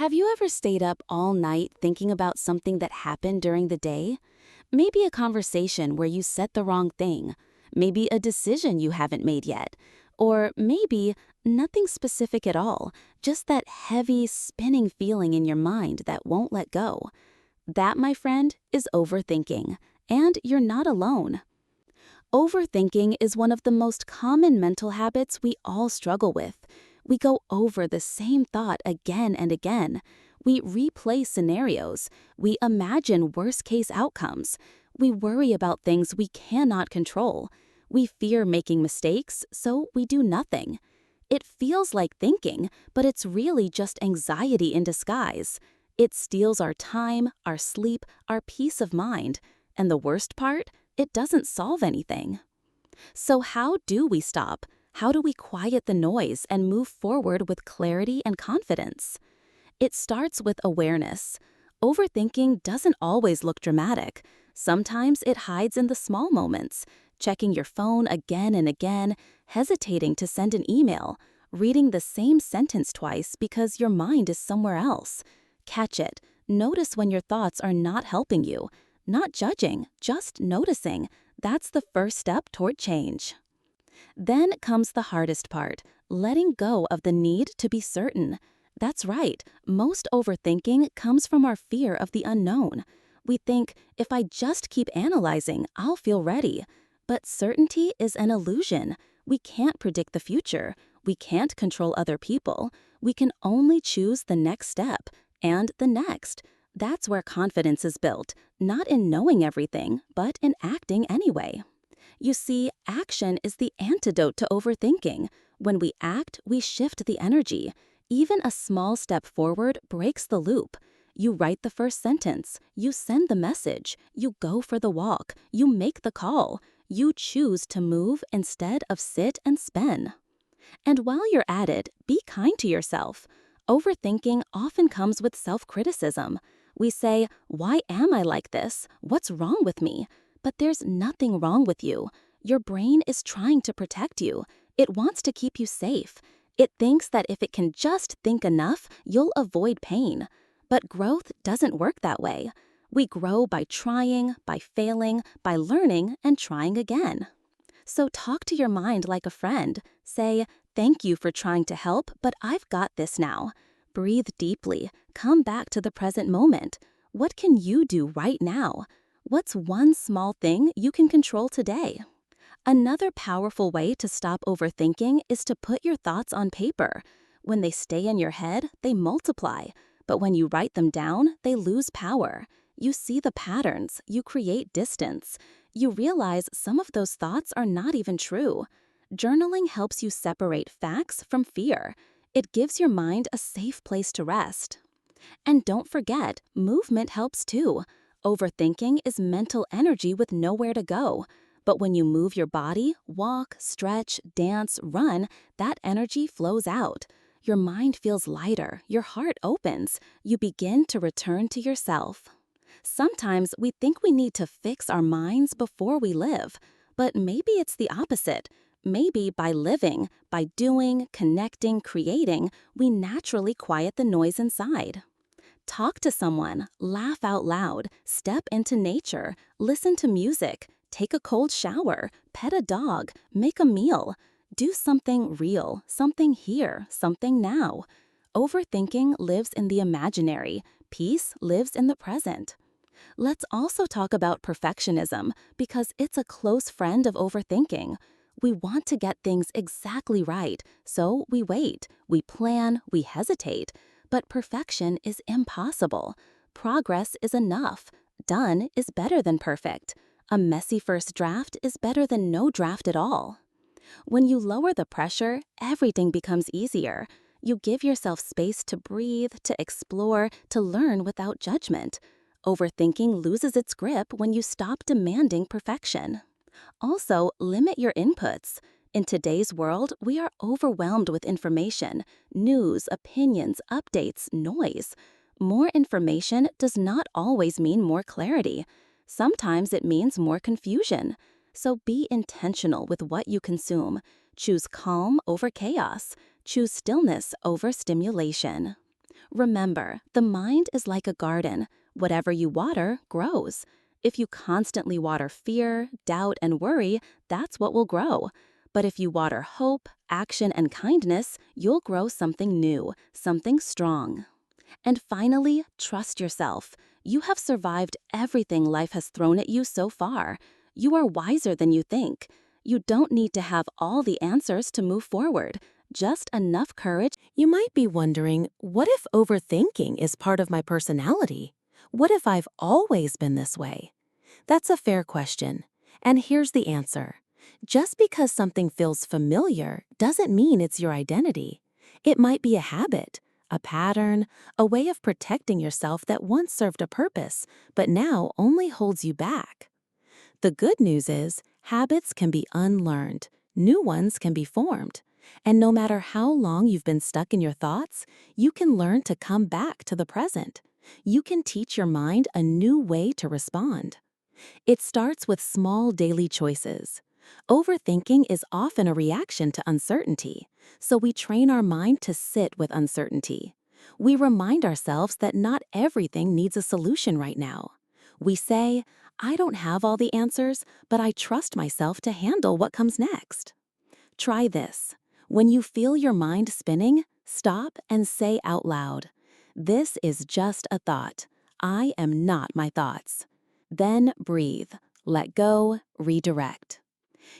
Have you ever stayed up all night thinking about something that happened during the day? Maybe a conversation where you said the wrong thing, maybe a decision you haven't made yet, or maybe nothing specific at all, just that heavy, spinning feeling in your mind that won't let go. That, my friend, is overthinking, and you're not alone. Overthinking is one of the most common mental habits we all struggle with. We go over the same thought again and again. We replay scenarios. We imagine worst-case outcomes. We worry about things we cannot control. We fear making mistakes, so we do nothing. It feels like thinking, but it's really just anxiety in disguise. It steals our time, our sleep, our peace of mind. And the worst part? It doesn't solve anything. So how do we stop? How do we quiet the noise and move forward with clarity and confidence? It starts with awareness. Overthinking doesn't always look dramatic. Sometimes it hides in the small moments, checking your phone again and again, hesitating to send an email, reading the same sentence twice because your mind is somewhere else. Catch it. Notice when your thoughts are not helping you. Not judging, just noticing. That's the first step toward change. Then comes the hardest part, letting go of the need to be certain. That's right, most overthinking comes from our fear of the unknown. We think, if I just keep analyzing, I'll feel ready. But certainty is an illusion. We can't predict the future. We can't control other people. We can only choose the next step, and the next. That's where confidence is built, not in knowing everything, but in acting anyway. You see, action is the antidote to overthinking. When we act, we shift the energy. Even a small step forward breaks the loop. You write the first sentence, you send the message, you go for the walk, you make the call. You choose to move instead of sit and spin. And while you're at it, be kind to yourself. Overthinking often comes with self-criticism. We say, why am I like this? What's wrong with me? But there's nothing wrong with you. Your brain is trying to protect you. It wants to keep you safe. It thinks that if it can just think enough, you'll avoid pain. But growth doesn't work that way. We grow by trying, by failing, by learning, and trying again. So talk to your mind like a friend. Say, thank you for trying to help, but I've got this now. Breathe deeply. Come back to the present moment. What can you do right now? What's one small thing you can control today? Another powerful way to stop overthinking is to put your thoughts on paper. When they stay in your head, they multiply. But when you write them down, they lose power. You see the patterns. You create distance. You realize some of those thoughts are not even true. Journaling helps you separate facts from fear. It gives your mind a safe place to rest. And don't forget, movement helps too. Overthinking is mental energy with nowhere to go. But when you move your body, walk, stretch, dance, run, that energy flows out. Your mind feels lighter, your heart opens, you begin to return to yourself. Sometimes we think we need to fix our minds before we live, but maybe it's the opposite. Maybe by living, by doing, connecting, creating, we naturally quiet the noise inside. Talk to someone, laugh out loud, step into nature, listen to music, take a cold shower, pet a dog, make a meal. Do something real, something here, something now. Overthinking lives in the imaginary. Peace lives in the present. Let's also talk about perfectionism, because it's a close friend of overthinking. We want to get things exactly right, so we wait, we plan, we hesitate. But perfection is impossible. Progress is enough. Done is better than perfect. A messy first draft is better than no draft at all. When you lower the pressure, everything becomes easier. You give yourself space to breathe, to explore, to learn without judgment. Overthinking loses its grip when you stop demanding perfection. Also, limit your inputs. In today's world, we are overwhelmed with information, news, opinions, updates, noise. More information does not always mean more clarity. Sometimes it means more confusion. So be intentional with what you consume. Choose calm over chaos. Choose stillness over stimulation. Remember, the mind is like a garden. Whatever you water grows. If you constantly water fear, doubt, and worry, that's what will grow. But if you water hope, action, and kindness, you'll grow something new, something strong. And finally, trust yourself. You have survived everything life has thrown at you so far. You are wiser than you think. You don't need to have all the answers to move forward, just enough courage. You might be wondering, what if overthinking is part of my personality? What if I've always been this way? That's a fair question. And here's the answer. Just because something feels familiar doesn't mean it's your identity. It might be a habit, a pattern, a way of protecting yourself that once served a purpose, but now only holds you back. The good news is, habits can be unlearned, new ones can be formed. And no matter how long you've been stuck in your thoughts, you can learn to come back to the present. You can teach your mind a new way to respond. It starts with small daily choices. Overthinking is often a reaction to uncertainty, so we train our mind to sit with uncertainty. We remind ourselves that not everything needs a solution right now. We say, I don't have all the answers, but I trust myself to handle what comes next. Try this. When you feel your mind spinning, stop and say out loud, "This is just a thought. I am not my thoughts." Then breathe, let go, redirect.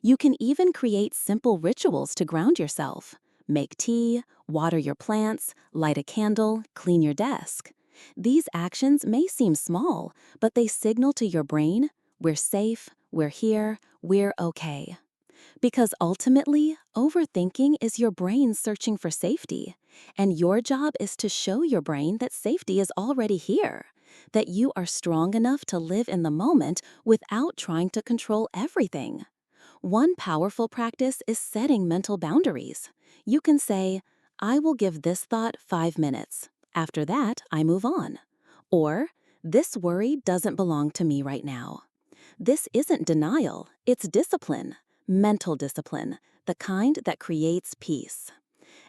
You can even create simple rituals to ground yourself. Make tea, water your plants, light a candle, clean your desk. These actions may seem small, but they signal to your brain, we're safe, we're here, we're okay. Because ultimately, overthinking is your brain searching for safety. And your job is to show your brain that safety is already here, that you are strong enough to live in the moment without trying to control everything. One powerful practice is setting mental boundaries. You can say, I will give this thought 5 minutes. After that, I move on. Or, this worry doesn't belong to me right now. This isn't denial, it's discipline. Mental discipline, the kind that creates peace.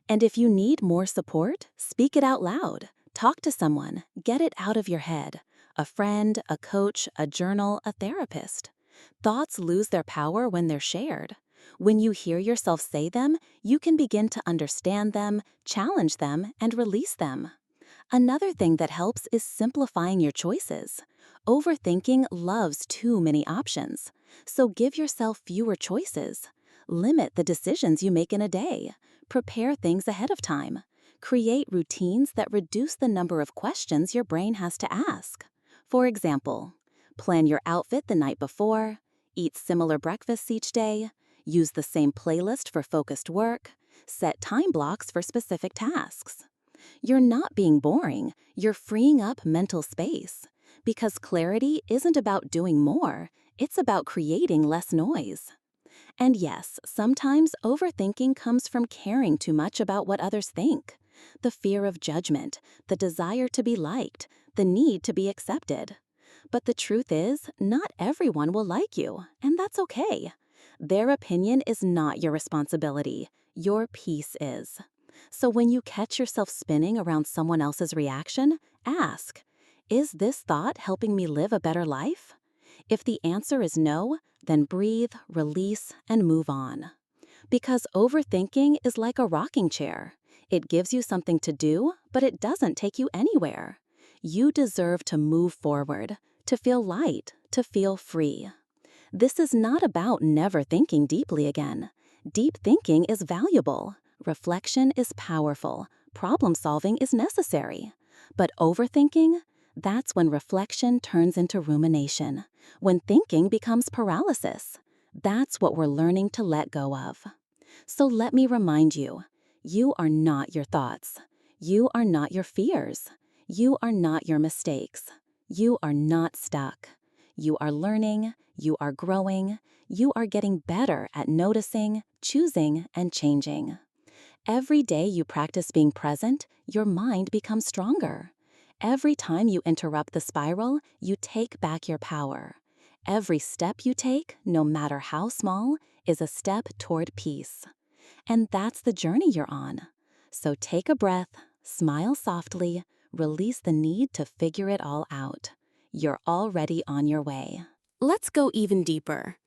And if you need more support, speak it out loud. Talk to someone, get it out of your head. A friend, a coach, a journal, a therapist. Thoughts lose their power when they're shared. When you hear yourself say them, you can begin to understand them, challenge them, and release them. Another thing that helps is simplifying your choices. Overthinking loves too many options, so give yourself fewer choices. Limit the decisions you make in a day. Prepare things ahead of time. Create routines that reduce the number of questions your brain has to ask. For example, plan your outfit the night before, eat similar breakfasts each day, use the same playlist for focused work, set time blocks for specific tasks. You're not being boring, you're freeing up mental space. Because clarity isn't about doing more, it's about creating less noise. And yes, sometimes overthinking comes from caring too much about what others think. The fear of judgment, the desire to be liked, the need to be accepted. But the truth is, not everyone will like you, and that's okay. Their opinion is not your responsibility, your peace is. So when you catch yourself spinning around someone else's reaction, ask, is this thought helping me live a better life? If the answer is no, then breathe, release, and move on. Because overthinking is like a rocking chair. It gives you something to do, but it doesn't take you anywhere. You deserve to move forward, to feel light, to feel free. This is not about never thinking deeply again. Deep thinking is valuable. Reflection is powerful. Problem solving is necessary. But overthinking? That's when reflection turns into rumination. When thinking becomes paralysis. That's what we're learning to let go of. So let me remind you, you are not your thoughts. You are not your fears. You are not your mistakes. You are not stuck. You are learning. You are growing. You are getting better at noticing, choosing, and changing. Every day you practice being present, your mind becomes stronger. Every time you interrupt the spiral, you take back your power. Every step you take, no matter how small, is a step toward peace. And that's the journey you're on. So take a breath, Smile softly, release the need to figure it all out. You're already on your way. Let's go even deeper.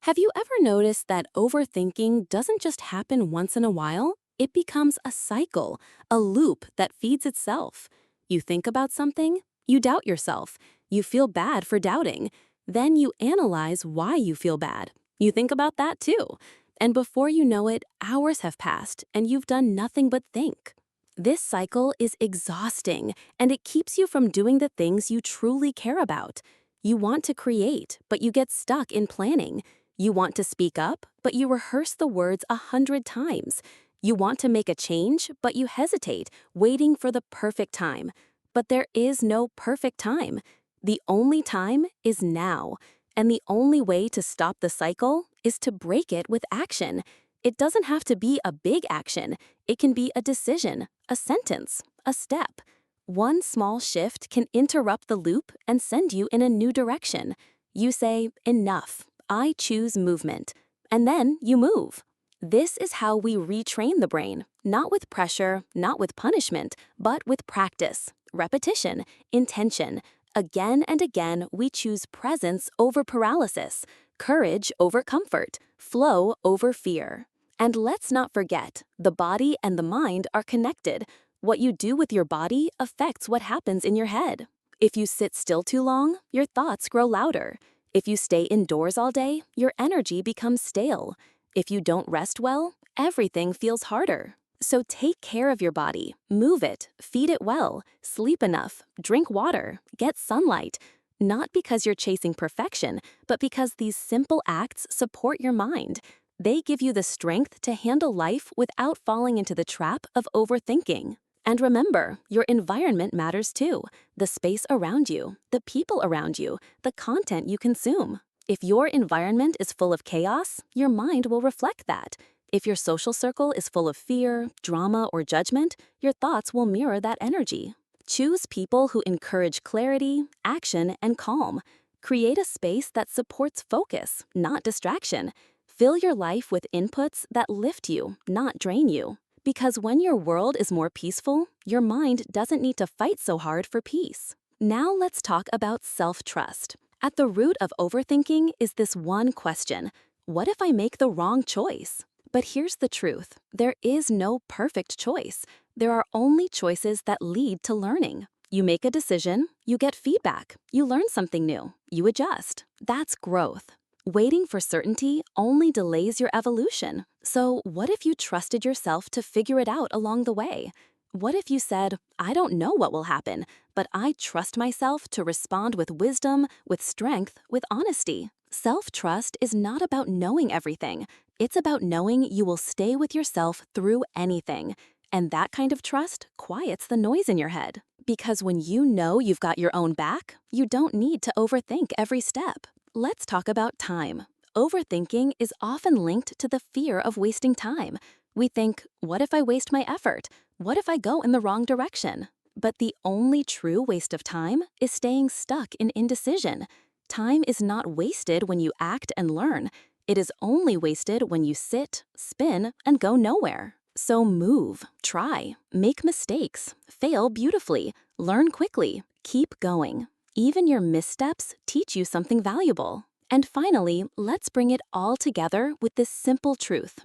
Have you ever noticed that overthinking doesn't just happen once in a while? It becomes a cycle, a loop that feeds itself. You think about something, you doubt yourself, you feel bad for doubting, then you analyze why you feel bad. You think about that too. And before you know it, hours have passed and you've done nothing but think. This cycle is exhausting and it keeps you from doing the things you truly care about. You want to create, but you get stuck in planning. You want to speak up, but you rehearse the words 100 times. You want to make a change, but you hesitate, waiting for the perfect time. But there is no perfect time. The only time is now. And the only way to stop the cycle is to break it with action. It doesn't have to be a big action. It can be a decision, a sentence, a step. One small shift can interrupt the loop and send you in a new direction. You say, enough, I choose movement. And then you move. This is how we retrain the brain, not with pressure, not with punishment, but with practice, repetition, intention. Again and again, we choose presence over paralysis, courage over comfort, flow over fear. And let's not forget, the body and the mind are connected. What you do with your body affects what happens in your head. If you sit still too long, your thoughts grow louder. If you stay indoors all day, your energy becomes stale. If you don't rest well, everything feels harder. So take care of your body, move it, feed it well, sleep enough, drink water, get sunlight. Not because you're chasing perfection, but because these simple acts support your mind. They give you the strength to handle life without falling into the trap of overthinking. And remember, your environment matters too. The space around you, the people around you, the content you consume. If your environment is full of chaos, your mind will reflect that. If your social circle is full of fear, drama, or judgment, your thoughts will mirror that energy. Choose people who encourage clarity, action, and calm. Create a space that supports focus, not distraction. Fill your life with inputs that lift you, not drain you. Because when your world is more peaceful, your mind doesn't need to fight so hard for peace. Now let's talk about self-trust. At the root of overthinking is this one question: what if I make the wrong choice? But here's the truth. There is no perfect choice. There are only choices that lead to learning. You make a decision, you get feedback, you learn something new, you adjust. That's growth. Waiting for certainty only delays your evolution. So what if you trusted yourself to figure it out along the way? What if you said, I don't know what will happen, but I trust myself to respond with wisdom, with strength, with honesty? Self-trust is not about knowing everything. It's about knowing you will stay with yourself through anything. And that kind of trust quiets the noise in your head. Because when you know you've got your own back, you don't need to overthink every step. Let's talk about time. Overthinking is often linked to the fear of wasting time. We think, what if I waste my effort? What if I go in the wrong direction? But the only true waste of time is staying stuck in indecision. Time is not wasted when you act and learn. It is only wasted when you sit, spin, and go nowhere. So move, try, make mistakes, fail beautifully, learn quickly, keep going. Even your missteps teach you something valuable. And finally, let's bring it all together with this simple truth.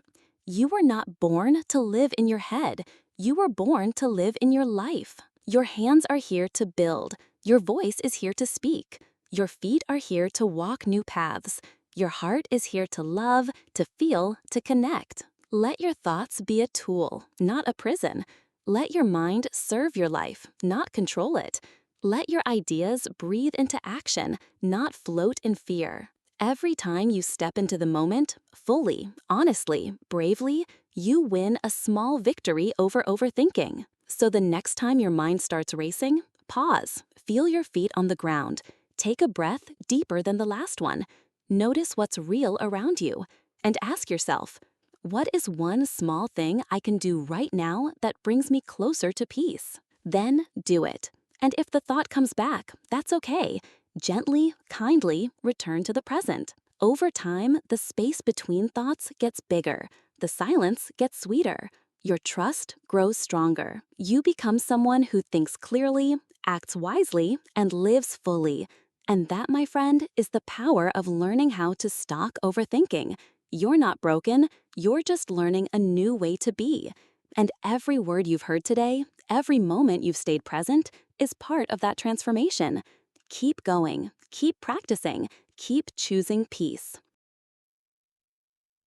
You were not born to live in your head. You were born to live in your life. Your hands are here to build. Your voice is here to speak. Your feet are here to walk new paths. Your heart is here to love, to feel, to connect. Let your thoughts be a tool, not a prison. Let your mind serve your life, not control it. Let your ideas breathe into action, not float in fear. Every time you step into the moment, fully, honestly, bravely, you win a small victory over overthinking. So the next time your mind starts racing, pause, feel your feet on the ground. Take a breath deeper than the last one. Notice what's real around you. And ask yourself, what is one small thing I can do right now that brings me closer to peace? Then do it. And if the thought comes back, that's okay. Gently, kindly return to the present. Over time, the space between thoughts gets bigger. The silence gets sweeter. Your trust grows stronger. You become someone who thinks clearly, acts wisely, and lives fully. And that, my friend, is the power of learning how to stop overthinking. You're not broken, you're just learning a new way to be. And every word you've heard today, every moment you've stayed present, is part of that transformation. Keep going, keep practicing, keep choosing peace.